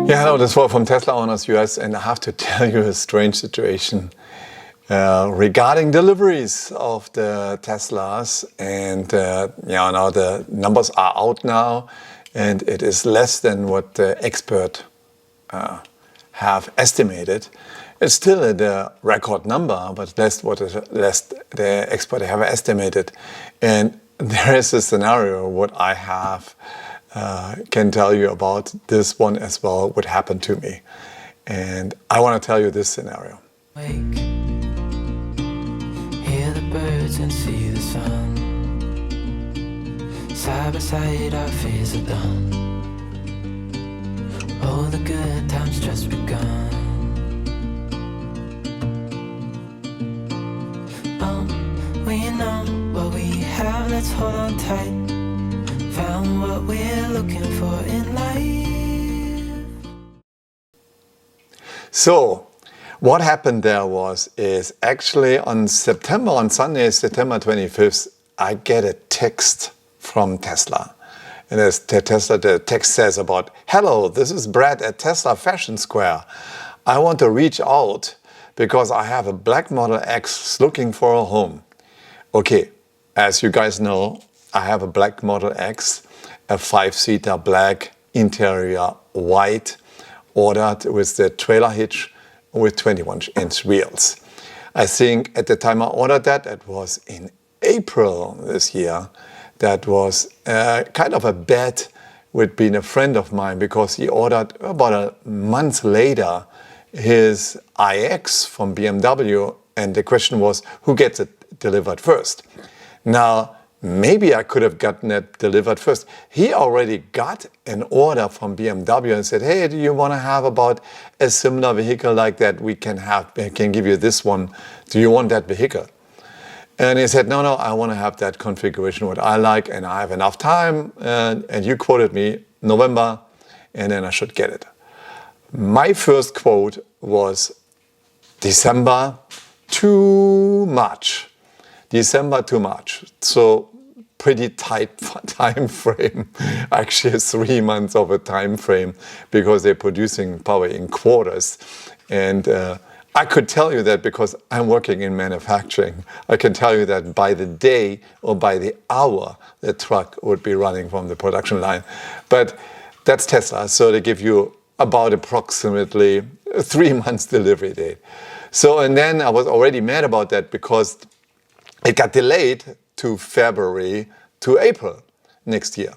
Yeah, hello, this is Wolf from Tesla Owners US, and I have to tell you a strange situation regarding deliveries of the Teslas. And now the numbers are out now, and it is less than what the expert have estimated. It's still at a record number, but less the expert have estimated. And there is a scenario what I have can tell you about this one as well, what happened to me. And I want to tell you this scenario. Wake, hear the birds and see the sun. Side by side our fears are done. Oh, the good times just begun. Oh, we know what we have, let's hold on tight. Found what we're looking for in life. So, what happened there is actually on Sunday, September 25th, I get a text from Tesla. And as the text says about, "Hello, this is Brad at Tesla Fashion Square. I want to reach out because I have a black Model X looking for a home." Okay, as you guys know, I have a black Model X, a 5-seater black interior white, ordered with the trailer hitch with 21-inch wheels. I think at the time I ordered that, it was in April this year. That was kind of a bet with being a friend of mine, because he ordered about a month later his iX from BMW, and the question was, who gets it delivered first? Now, maybe I could have gotten it delivered first. He already got an order from BMW and said, "Hey, do you want to have about a similar vehicle like that? We can give you this one. Do you want that vehicle?" And he said, no, I want to have that configuration, what I like, and I have enough time. And you quoted me November, and then I should get it. My first quote was December, too much. December, too much. So pretty tight time frame. Actually, 3 months of a time frame, because they're producing probably in quarters. And I could tell you that because I'm working in manufacturing. I can tell you that by the day or by the hour, the truck would be running from the production line. But that's Tesla. So they give you about approximately 3 months delivery date. So, and then I was already mad about that because it got delayed to February to April next year.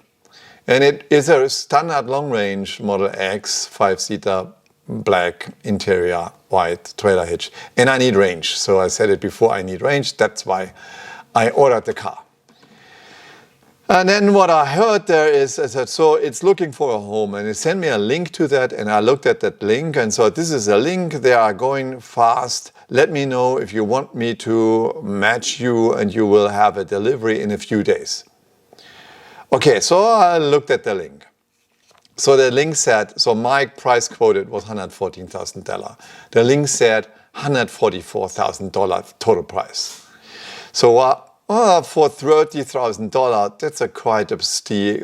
And it is a standard long-range Model X, 5-seater, black interior, white trailer hitch. And I need range. So I said it before, I need range. That's why I ordered the car. And then what I heard there is, I said, so it's looking for a home. And they sent me a link to that, and I looked at that link and so this is a link. They are going fast. Let me know if you want me to match you, and you will have a delivery in a few days. Okay, so I looked at the link. So the link said, so my price quoted was $114,000. The link said $144,000 total price. So for $30,000, that's a quite a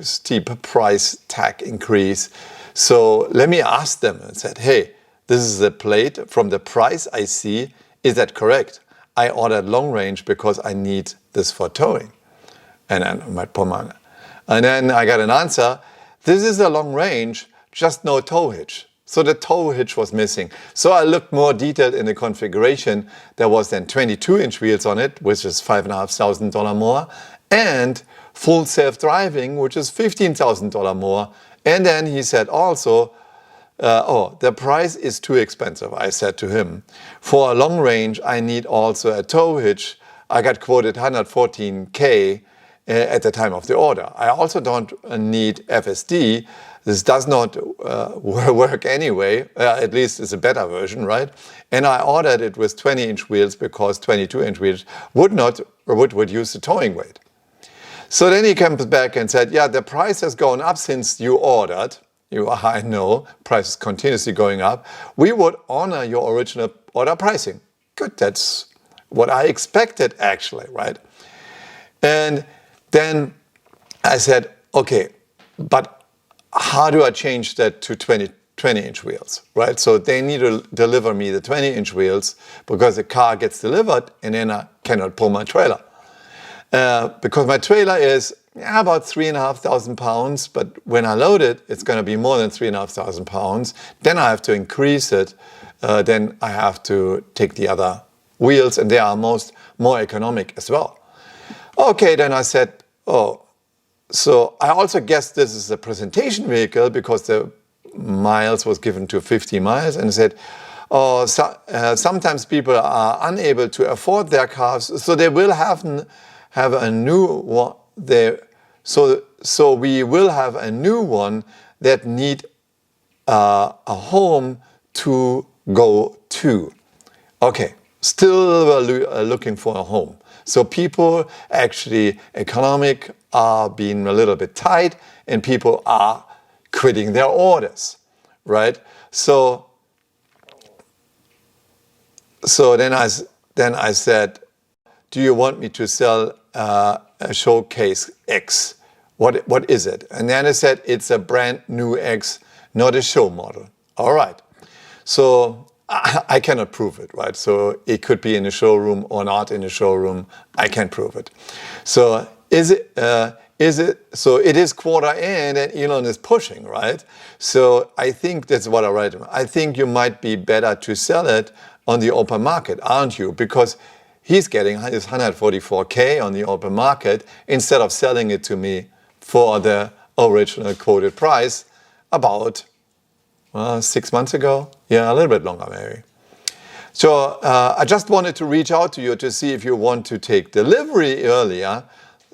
steep price tag increase. So let me ask them and said, hey, this is the plate from the price I see. Is that correct? I ordered long range because I need this for towing. And then I got an answer. This is a long range, just no tow hitch. So the tow hitch was missing. So I looked more detailed in the configuration. There was then 22-inch wheels on it, which is $5,500 more, and full self-driving, which is $15,000 more. And then he said also, the price is too expensive, I said to him. For a long range, I need also a tow hitch. I got quoted $114K at the time of the order. I also don't need FSD. This does not work anyway. At least it's a better version, right? And I ordered it with 20-inch wheels because 22-inch wheels would reduce the towing weight. So then he comes back and said, yeah, the price has gone up since you ordered. I know, price is continuously going up. We would honor your original order pricing. Good, that's what I expected actually, right? And then I said, okay, but how do I change that to 22 20-inch wheels, right? So they need to deliver me the 20-inch wheels because the car gets delivered and then I cannot pull my trailer. Because my trailer is about 3,500 pounds, but when I load it, it's going to be more than 3,500 pounds. Then I have to increase it. Then I have to take the other wheels, and they are more economic as well. Okay, then I said, oh, so I also guess this is a presentation vehicle because the miles was given to 50 miles, and I said, oh, sometimes people are unable to afford their cars, so they will have a new one. So we will have a new one that need a home to go to. Okay, still looking for a home. So people actually economic are being a little bit tight, and people are quitting their orders, right? So then I said, do you want me to sell a showcase X? What is it? And then I said, it's a brand new X, not a show model. All right. So I cannot prove it, right? So it could be in a showroom or not in a showroom. I can't prove it. So so it is quarter in and Elon is pushing, right? So I think that's what I write. I think you might be better to sell it on the open market, aren't you? Because he's getting his 144K on the open market instead of selling it to me for the original quoted price about 6 months ago. Yeah, a little bit longer maybe. So I just wanted to reach out to you to see if you want to take delivery earlier.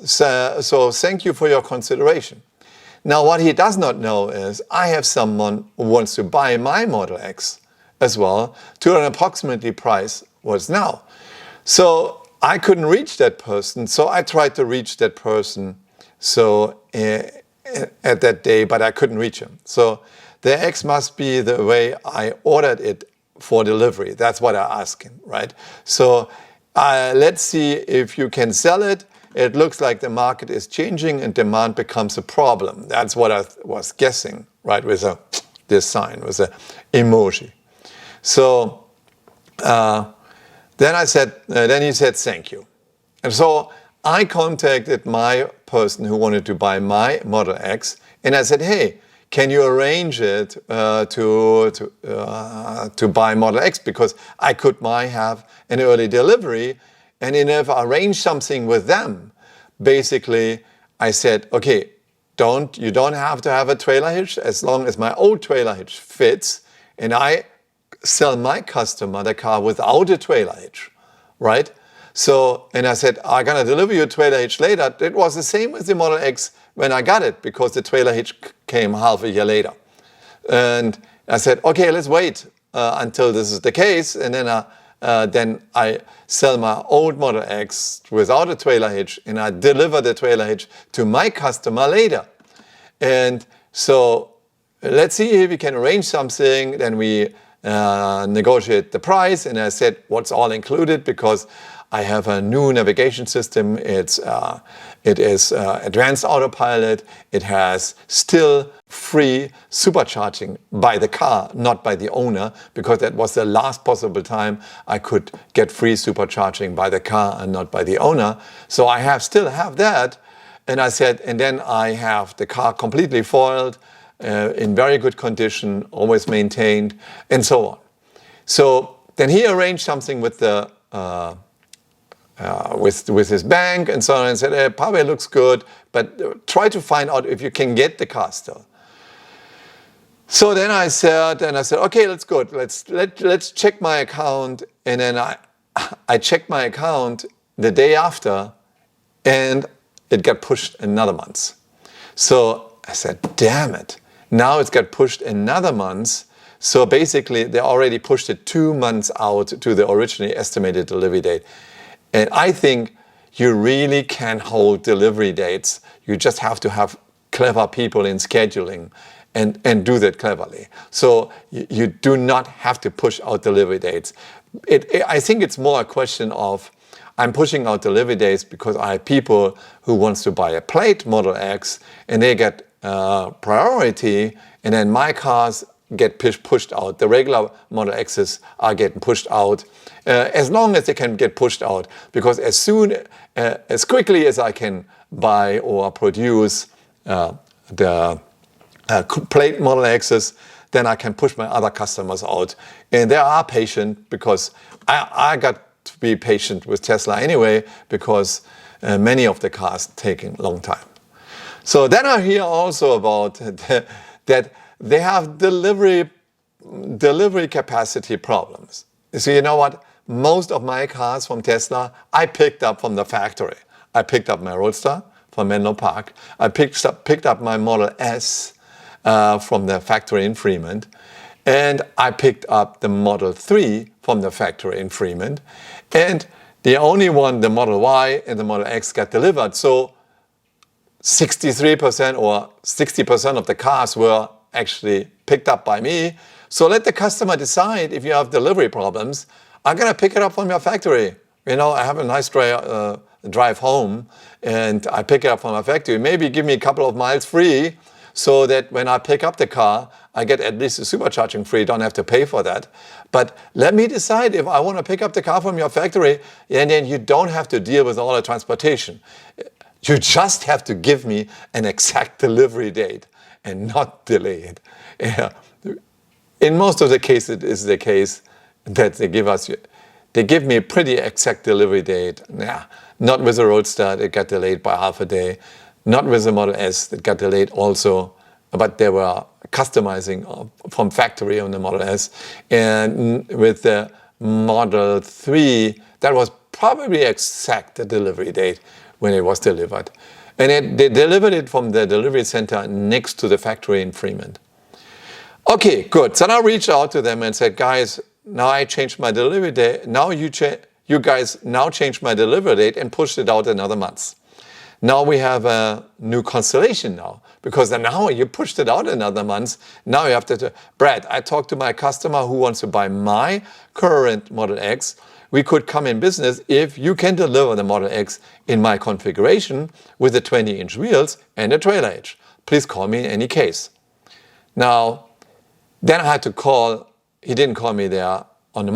So thank you for your consideration. Now what he does not know is I have someone who wants to buy my Model X as well to an approximately price what's now. So I couldn't reach that person, so I tried to reach that person at that day, but I couldn't reach him. So the X must be the way I ordered it for delivery. That's what I asked him, right? So let's see if you can sell it. It looks like the market is changing and demand becomes a problem. That's what I was guessing, right? With this sign, with an emoji. So then he said, thank you. And so I contacted my person who wanted to buy my Model X, and I said, hey, can you arrange it to buy Model X? Because I could have an early delivery, and if I arrange something with them, basically I said, okay, you don't have to have a trailer hitch as long as my old trailer hitch fits, and I sell my customer the car without a trailer hitch, right? So, and I said, I'm gonna deliver you a trailer hitch later. It was the same with the Model X when I got it, because the trailer hitch came half a year later. And I said, okay, let's wait until this is the case, and then I sell my old Model X without a trailer hitch, and I deliver the trailer hitch to my customer later. And so let's see if we can arrange something. Then we negotiate the price, and I said what's all included, because I have a new navigation system. It is advanced autopilot. It has still free supercharging by the car, not by the owner, because that was the last possible time I could get free supercharging by the car and not by the owner. So I still have that. And I said, and then I have the car completely foiled, in very good condition, always maintained, and so on. So then he arranged something with the with his bank and so on, and said, probably looks good, but try to find out if you can get the car still. So then I said, okay, that's good. Let's check my account. And then I checked my account the day after, and it got pushed another month. So I said, damn it. Now it's got pushed another month. So basically, they already pushed it 2 months out to the originally estimated delivery date. And I think you really can hold delivery dates. You just have to have clever people in scheduling and do that cleverly. So you do not have to push out delivery dates. I think it's more a question of, I'm pushing out delivery dates because I have people who wants to buy a plate Model X, and they get priority, and then my cars get pushed out. The regular Model X's are getting pushed out as long as they can get pushed out, because as quickly as I can buy or produce the plate Model X's, then I can push my other customers out. And they are patient, because I got to be patient with Tesla anyway, because many of the cars taking a long time. So then I hear also about that they have delivery capacity problems. So you know what? Most of my cars from Tesla, I picked up from the factory. I picked up my Roadster from Menlo Park. I picked up my Model S from the factory in Fremont. And I picked up the Model 3 from the factory in Fremont. And the only one, the Model Y and the Model X, got delivered. So 63% or 60% of the cars were actually picked up by me. So let the customer decide. If you have delivery problems, I'm going to pick it up from your factory. You know, I have a nice drive home, and I pick it up from my factory. Maybe give me a couple of miles free, so that when I pick up the car, I get at least a supercharging free, don't have to pay for that. But let me decide if I want to pick up the car from your factory, and then you don't have to deal with all the transportation. You just have to give me an exact delivery date and not delay it. Yeah. In most of the cases, it is the case that they give me a pretty exact delivery date. Yeah. Not with the Roadster, it got delayed by half a day. Not with the Model S, that got delayed also, but they were customizing from factory on the Model S. And with the Model 3, that was probably exact the delivery date when it was delivered. And they delivered it from the delivery center next to the factory in Fremont. Okay, good. So now I reached out to them and said, guys, now I changed my delivery date. Now you guys now changed my delivery date and pushed it out another month. Now we have a new constellation now, because now you pushed it out another month. Now you have to, Brad, I talked to my customer who wants to buy my current Model X. We could come in business if you can deliver the Model X in my configuration with the 20-inch wheels and a trailer hitch. Please call me in any case. Now, then I had to call. He didn't call me there on that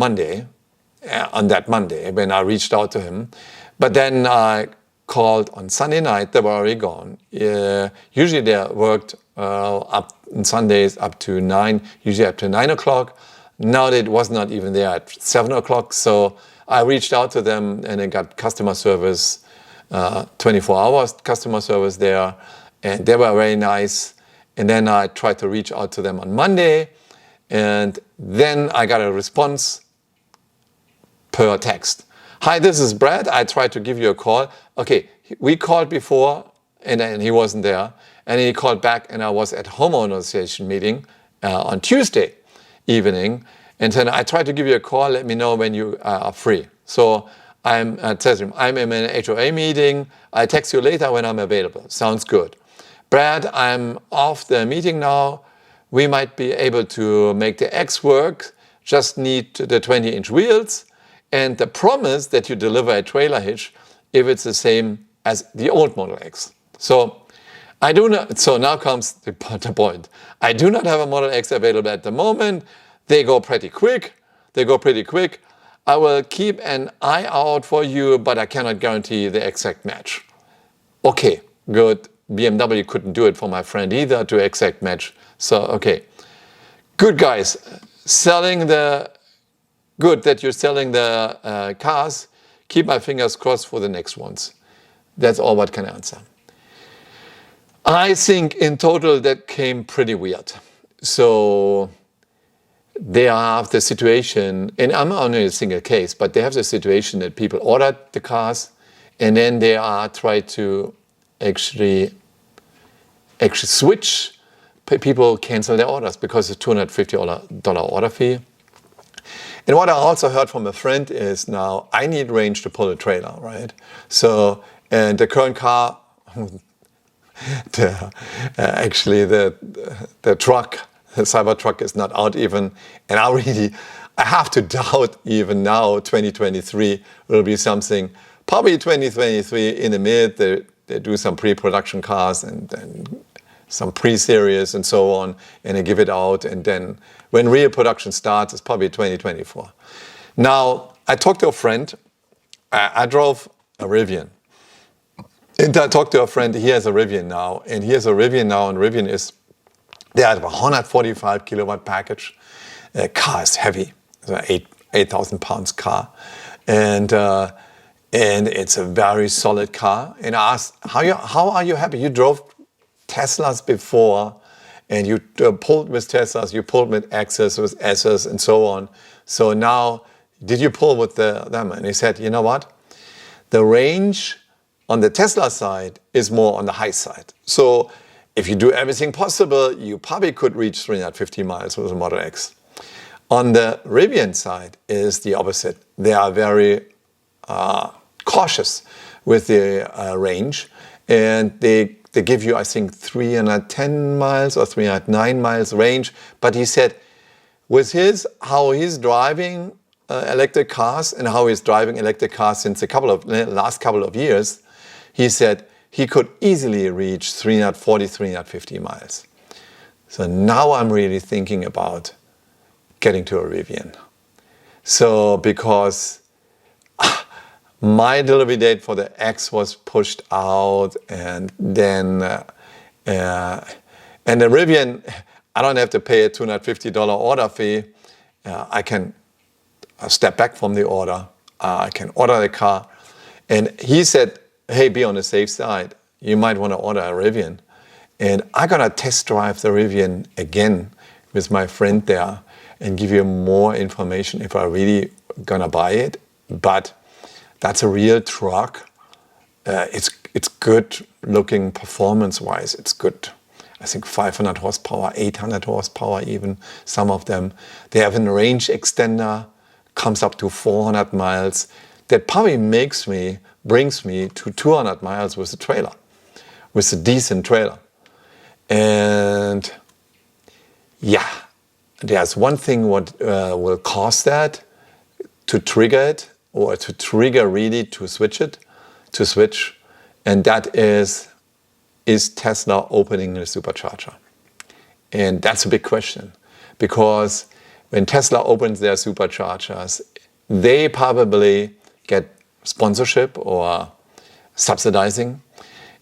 Monday when I reached out to him. But then I called on Sunday night. They were already gone. Usually they worked up on Sundays up to 9, usually up to 9 o'clock. Now it was not even there at 7 o'clock. So I reached out to them and I got customer service, 24 hours customer service there. And they were very nice. And then I tried to reach out to them on Monday. And then I got a response per text. Hi, this is Brad. I tried to give you a call. Okay, we called before and he wasn't there. And he called back and I was at homeowner association meeting on Tuesday evening. And then I tried to give you a call. Let me know when you are free. So I'm in an HOA meeting. I text you later when I'm available. Sounds good. Brad, I'm off the meeting now. We might be able to make the X work. Just need the 20-inch wheels and the promise that you deliver a trailer hitch if it's the same as the old Model X. So I do not. So now comes the point. I do not have a Model X available at the moment. They go pretty quick. I will keep an eye out for you, but I cannot guarantee the exact match. Okay, good. BMW couldn't do it for my friend either to exact match. So, okay. Good, guys. Good that you're selling the cars. Keep my fingers crossed for the next ones. That's all what I can answer. I think in total that came pretty weird. So they have the situation, and I'm only a single case, but they have the situation that people ordered the cars and then they are trying to actually switch. People cancel their orders because of $250 order fee. And what I also heard from a friend is now I need range to pull a trailer, right? So, and the current car, the truck, the Cybertruck is not out even. And I have to doubt even now 2023 will be something. Probably 2023 in the mid, they do some pre-production cars and some pre-series and so on, and they give it out. And then when real production starts, it's probably 2024. Now, I talked to a friend. I drove a Rivian. And I talked to a friend, he has a Rivian now. And he has a Rivian now, and Rivian is, they have a 145 kilowatt package. Car is heavy. It's an 8,000 pounds car. And it's a very solid car. And I asked, how are you happy? You drove Teslas before, and you pulled with Teslas, you pulled with X's, with S's, and so on. So now, did you pull with them? And he said, you know what? The range on the Tesla side is more on the high side. So if you do everything possible, you probably could reach 350 miles with a Model X. On the Rivian side is the opposite. They are very cautious with the range, and they give you, I think, 310 miles or 309 miles range. But he said, with how he's driving electric cars and how he's driving electric cars since last couple of years, he said he could easily reach 340, 350 miles. So now I'm really thinking about getting to a Rivian. So because my delivery date for the X was pushed out, and then and the Rivian, I don't have to pay a $250 order fee. I can step back from the order. I can order the car. And he said, hey, be on the safe side. You might want to order a Rivian. And I'm going to test drive the Rivian again with my friend there and give you more information if I'm really going to buy it. But that's a real truck. It's good looking performance-wise. It's good. I think 500 horsepower, 800 horsepower even, some of them. They have a range extender, comes up to 400 miles. That probably brings me to 200 miles with a trailer, with a decent trailer. And yeah, there's one thing what will cause that to trigger it, or to trigger really to switch, and that is Tesla opening the supercharger? And that's a big question, because when Tesla opens their superchargers, they probably get sponsorship or subsidizing.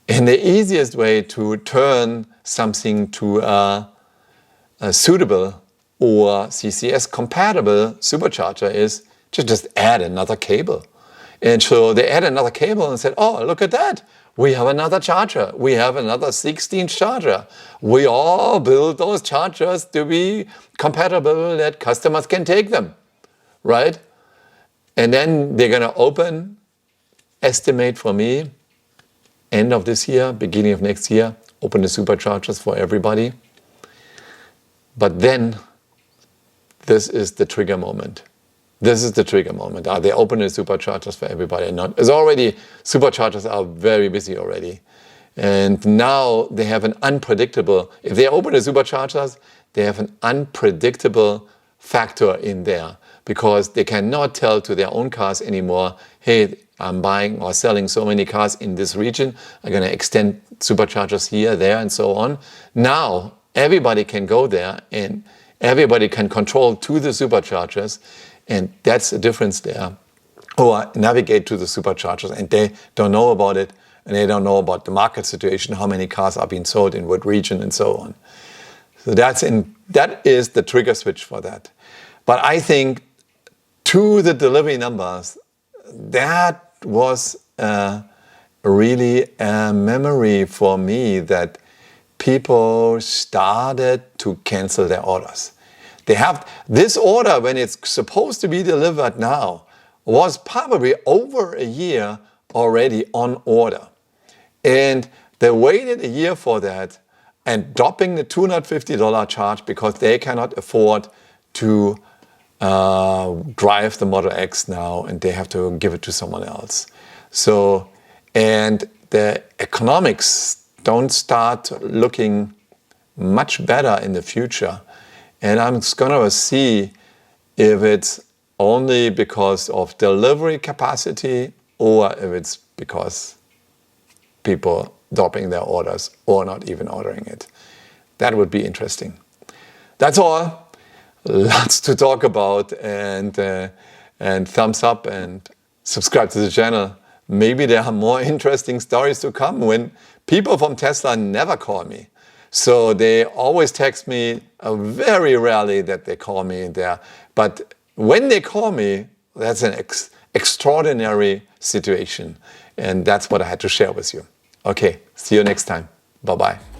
And the easiest way to turn something to a suitable or CCS compatible supercharger is to just add another cable. And so they add another cable and said, oh, look at that. We have another charger. We have another 16 charger. We all build those chargers to be compatible that customers can take them, right? And then they're going to estimate for me, end of this year, beginning of next year, open the superchargers for everybody. But then this is the trigger moment. This is the trigger moment. Are they opening the superchargers for everybody or not? It's already, superchargers are very busy already. And now they have an unpredictable, if they open the superchargers, they have an unpredictable factor in there, because they cannot tell to their own cars anymore, hey, I'm buying or selling so many cars in this region. I'm going to extend superchargers here, there, and so on. Now, everybody can go there and everybody can control to the superchargers. And that's the difference there. Or navigate to the superchargers, and they don't know about it, and they don't know about the market situation, how many cars are being sold in what region, and so on. So that is the trigger switch for that. But I think to the delivery numbers, that was really a memory for me that people started to cancel their orders. They have this order, when it's supposed to be delivered now, was probably over a year already on order. And they waited a year for that and dropping the $250 charge because they cannot afford to drive the Model X now, and they have to give it to someone else. So, and the economics don't start looking much better in the future. And I'm going to see if it's only because of delivery capacity or if it's because people dropping their orders or not even ordering it. That would be interesting. That's all. Lots to talk about, and thumbs up and subscribe to the channel. Maybe there are more interesting stories to come when people from Tesla never call me. So they always text me, very rarely that they call me there. But when they call me, that's an extraordinary situation. And that's what I had to share with you. Okay, see you next time. Bye-bye.